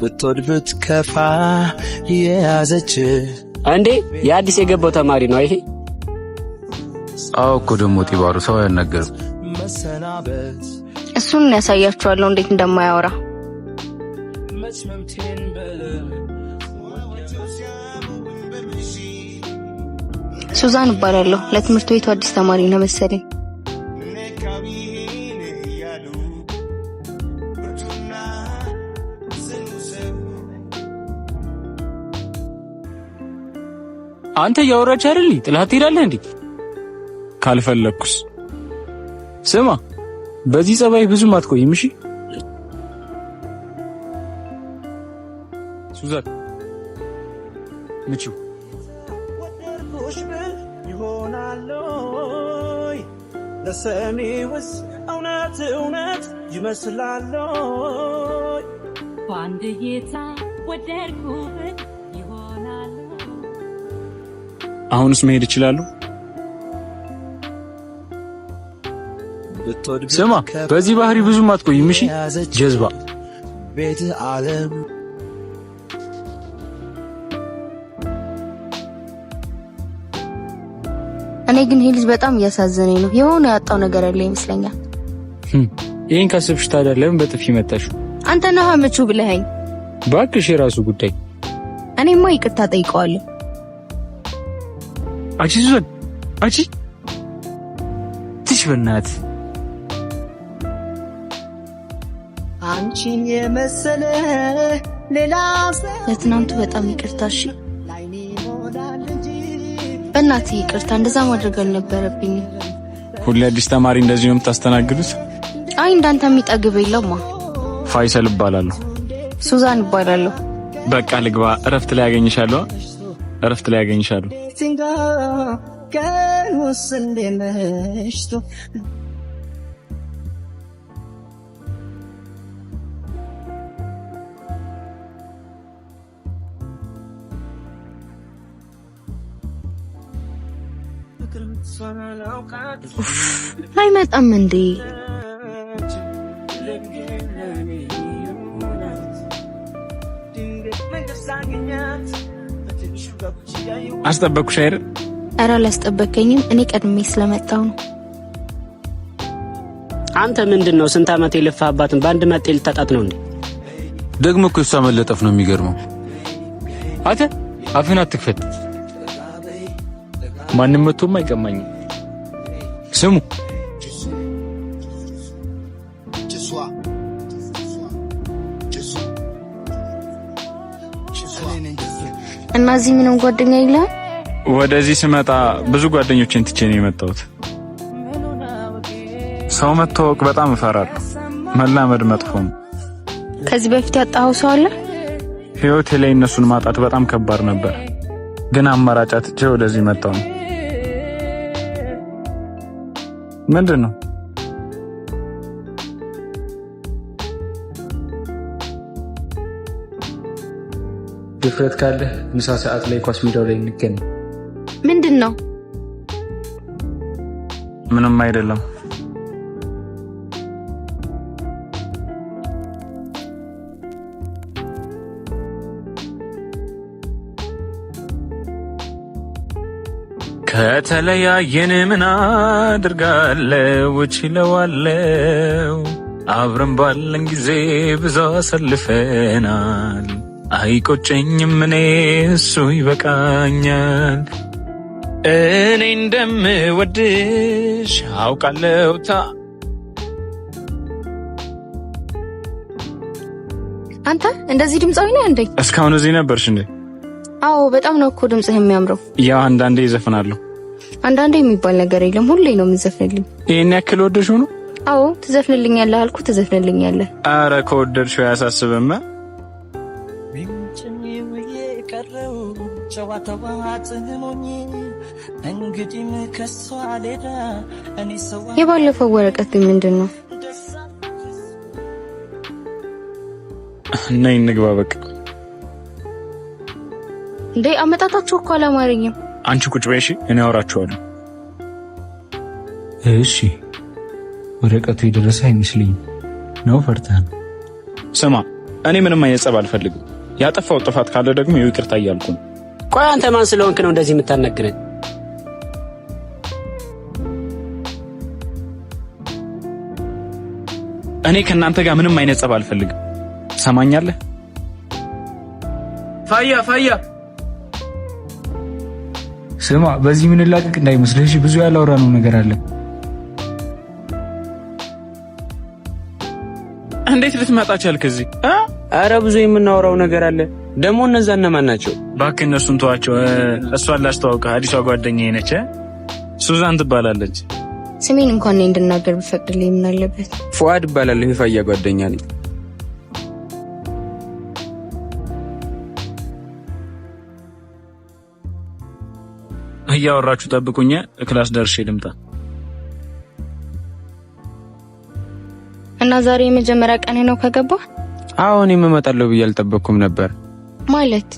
ብትወድ ብትከፋ የያዘች አንዴ የአዲስ የገባው ተማሪ ነው ይሄ። አዎ እኮ ደሞ ጢባሩ ሰው ያናገር እሱን ያሳያችኋለሁ እንዴት እንደማያወራ። ሱዛን እባላለሁ። ለትምህርት ቤቱ አዲስ ተማሪ ነው መሰለኝ። አንተ ያወራች አይደል? ጥላት ትሄዳለህ እንዴ? ካልፈለኩስ ስማ፣ በዚህ ጸባይ ብዙም አትቆይም። እሺ ሱዛን ምቹ ይሆናልይ ለሰሚውስ እውነት ይመስላልይ ባንድ ጌታ ወደድኩት ይሆናል። አሁንስ መሄድ ይችላል? ስማ፣ በዚህ ባህሪ ብዙም አትቆይም። እሺ ጀዝባ ቤት ዓለም እኔ ግን ይሄ ልጅ በጣም እያሳዘነኝ ነው። የሆነ ያጣው ነገር አለ ይመስለኛል። ይሄን ካሰብሽ ታዲያ ለምን በጥፊ መታሽ? አንተ ነህ ምቹ ብለኸኝ። ባክሽ የራሱ ጉዳይ። እኔማ ይቅርታ ጠይቀዋለሁ። አቺ ሱዛን አቺ ትሽበናት አንቺን የመሰለ ሌላ ለትናንቱ በጣም ይቅርታ። እሺ በእናትህ ይቅርታ። እንደዛ ማድረግ አልነበረብኝም። ሁሌ አዲስ ተማሪ እንደዚህ ነው የምታስተናግዱት? አይ እንዳንተ የሚጠግብ የለማ። ፋይሰል እባላለሁ። ሱዛን እባላለሁ። በቃ ልግባ። እረፍት ላይ ያገኝሻለሁ። እረፍት ላይ ያገኝሻለሁ። አይመጣም እንዴ? አስጠበቅኩሽ አይደል? ኧረ አላስጠበቀኝም። እኔ ቀድሜ ስለመጣው ነው። አንተ ምንድነው ስንት አመት የለፋህባትን በአንድ መጤ ልታጣት ነው እንዴ? ደግሞ እኮ እሷ መለጠፍ ነው የሚገርመው። አንተ አፍህን አትክፈት። ማንም መጥቶም አይቀማኝም። ስሙ እና እዚህ ምንም ጓደኛ የለም? ወደዚህ ስመጣ ብዙ ጓደኞቼን ትቼ ነው የመጣሁት። ሰው መተዋወቅ በጣም እፈራለሁ። መላመድ መጥፎ ነው። ከዚህ በፊት ያጣኸው ሰው አለ? ህይወቴ ላይ እነሱን ማጣት በጣም ከባድ ነበር፣ ግን አማራጭ አጥቼ ወደዚህ መጣሁ። ምንድነው? ድፍረት ካለ ምሳ ሰዓት ላይ ኳስ ሜዳው ላይ እንገናኝ። ምንድነው? ምንም አይደለም። ከተለያየን ምን አድርጋለሁ እችለዋለሁ። አብረን ባለን ጊዜ ብዙ አሳልፈናል። አይቆጨኝም እኔ እሱ ይበቃኛል። እኔ እንደምወድሽ አውቃለሁ። አንተ እንደዚህ ድምጻዊ ነህ እንዴ? እስካሁን እዚህ ነበርሽ እንዴ? አዎ በጣም ነው እኮ ድምጽህ የሚያምረው። ያው አንዳንዴ ይዘፍናለሁ። አንዳንዴ የሚባል ነገር የለም፣ ሁሌ ነው የምትዘፍንልኝ። ይሄን ያክል ወደድሽው ነው? አዎ ትዘፍንልኛለህ አልኩ፣ ትዘፍንልኛለህ። አረ ከወደድሽው ያሳስበማ። የባለፈው ወረቀት ግን ምንድነው? ነይ እንግባ በቃ። እንዴ አመጣጣችሁ እኮ አላማረኝም። አንቺ ቁጭ በይ እሺ፣ እኔ አወራችኋለሁ። እሺ ወረቀቱ የደረሰ አይመስልኝም ነው። ፈርተህ? ስማ እኔ ምንም አይነት ጸብ አልፈልግም። ያጠፋው ጥፋት ካለ ደግሞ ይቅርታ እያልኩ ነው። ቆይ አንተ ማን ስለሆንክ ነው እንደዚህ የምታናግረኝ? እኔ ከናንተ ጋር ምንም አይነት ጸብ አልፈልግም። ሰማኛለህ? ፋያ ስማ፣ በዚህ ምን ላቀቅ እንዳይመስልህ ብዙ ያላወራነው ነገር አለ። እንዴት ልትመጣ ቻልክ እዚህ? አረ ብዙ የምናወራው ነገር አለ። ደግሞ እነዛ እነማን ናቸው? እባክህ እነሱን ተዋቸው። እሷን ላስተዋውቅህ፣ አዲሷ ጓደኛዬ ነች። ሱዛን ትባላለች። ስሜን እንኳን እኔ እንድናገር ብፈቅድልኝ ምን አለበት? ፉአድ እባላለሁ፣ የፋያ ጓደኛ ነኝ። እያወራችሁ ጠብቁኝ፣ ክላስ ደርሼ ልምጣ። እና ዛሬ የመጀመሪያ ቀኔ ነው ከገባ? አዎ እኔም እመጣለሁ ብዬ አልጠበቅኩም ነበር። ማለት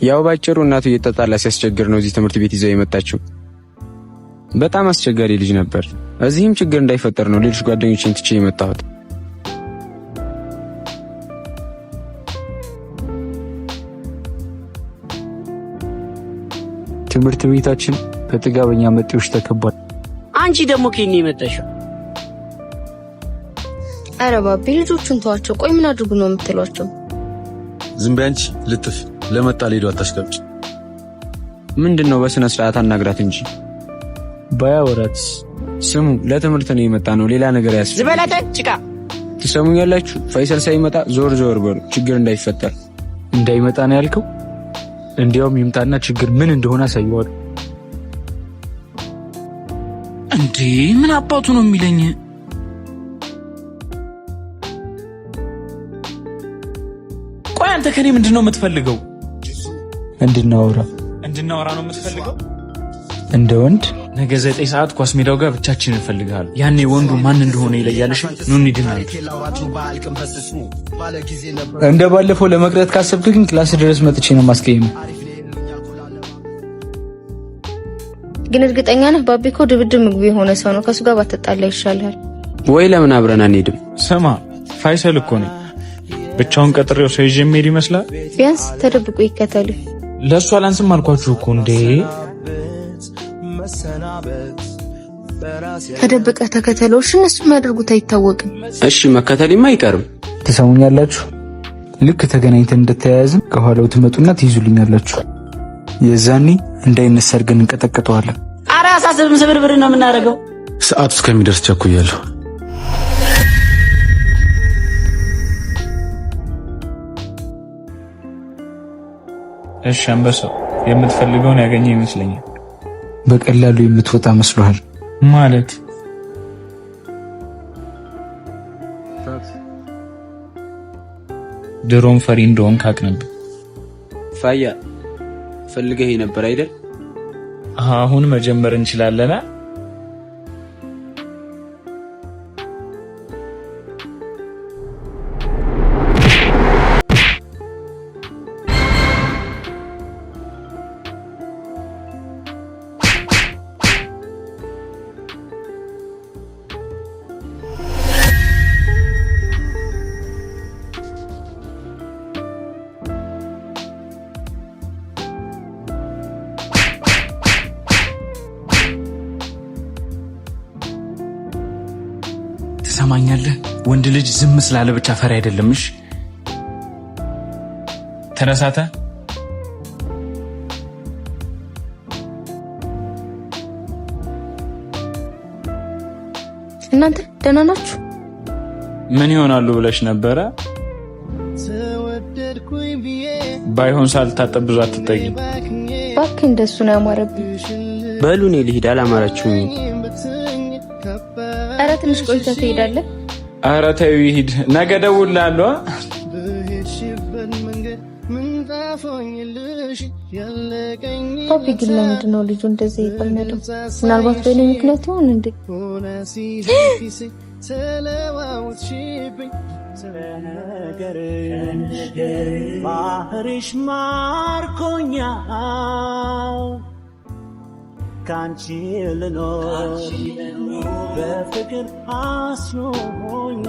ያው ባጭሩ እናቱ እየተጣላ ሲያስቸግር ነው እዚህ ትምህርት ቤት ይዘው የመጣችው። በጣም አስቸጋሪ ልጅ ነበር። እዚህም ችግር እንዳይፈጠር ነው ሌሎች ጓደኞቼን ትቼ የመጣሁት። ትምህርት ቤታችን በጥጋበኛ መጤዎች ተከቧል። አንቺ ደግሞ ከኔ የመጣሽው? ኧረ ባቢ ልጆቹን ተዋቸው። ቆይ ምን አድርጉ ነው የምትሏቸው? ዝም በይ አንቺ ልጥፍ። ለመጣ ሌዶ አታሽቀብጭ። ምንድነው? በስነ ስርዓት አናግራት እንጂ ባያወራትስ? ስሙ፣ ለትምህርት ነው የመጣ ነው፣ ሌላ ነገር ያስፈልጋል። ዝበላተ ጭቃ ትሰሙኛላችሁ? ፈይሰል ሳይመጣ ዞር ዞር በሉ፣ ችግር እንዳይፈጠር። እንዳይመጣ ነው ያልከው? እንዲያውም ይምጣና ችግር ምን እንደሆነ አሳየዋለሁ። እንዴ ምን አባቱ ነው የሚለኝ? ቆይ አንተ ከኔ ምንድነው የምትፈልገው? እንድናወራ ነው የምትፈልገው? እንደ ወንድ ነገ 9 ሰዓት ኳስ ሜዳው ጋር ብቻችንን እንፈልጋለን። ያኔ ወንዱ ማን እንደሆነ ይለያልሽ። ኑን ይድናል። እንደ ባለፈው ለመቅረት ካሰብክ ግን ክላስ ድረስ መጥቼ ነው ማስቀየም። ግን እርግጠኛ ነህ ባቢ እኮ ድብድብ ምግብ የሆነ ሰው ነው። ከሱ ጋር ባትጣላ ይሻላል። ወይ ለምን አብረን አንሄድም? ስማ ፋይሰል እኮ ነው ብቻውን ቀጥሬው ሰው ይዤ የምሄድ ይመስላል። ቢያንስ ተደብቆ ይከተል። ለእሱ አላንስም አልኳችሁ እኮ እንዴ። ተደብቀ ተከተለውሽ፣ እነሱ የሚያደርጉት አይታወቅም። እሺ መከተልማ አይቀርም። ትሰሙኛላችሁ? ልክ ተገናኝተን እንደተያያዝን ከኋላው ትመጡና ትይዙልኛላችሁ። የዛኔ እንዳይነሳ አድርገን እንቀጠቅጠዋለን። ኧረ አሳስብም፣ ስብርብር ነው የምናደርገው። ሰዓቱ እስከሚደርስ ቸኩያለሁ። እሺ አንበሳው፣ የምትፈልገውን ያገኘ ይመስለኛል። በቀላሉ የምትወጣ መስሎሃል? ማለት ድሮም ፈሪ እንደሆንክ አውቅ ነበር። ፋያ ፈልገህ ነበር አይደል? አሁን መጀመር እንችላለን። ትሰማኛለህ? ወንድ ልጅ ዝም ስላለ ብቻ ፈሪ አይደለም። እሺ ተነሳተ። እናንተ ደህና ናችሁ? ምን ይሆናሉ ብለሽ ነበረ? ባይሆን ሳልታጠብ ብዙ አትጠይም። እባክህ እንደሱ ነው ያማረብኝ። በሉ እኔ ልሂድ፣ አላማራችሁኝ። ኧረ ትንሽ ቆይተህ ትሄዳለህ። ኧረ ተይው ይሂድ፣ ነገ እደውልልሃለሁ። ፓፒ ግን ለምንድን ነው ልጁ እንደዚህ የፈለደው? ምናልባት በእኔ ምክንያት ይሆን እንዴ? ባህርሽ ማርኮኛል ካንቺ ልኖር በፍቅር አስኖኛል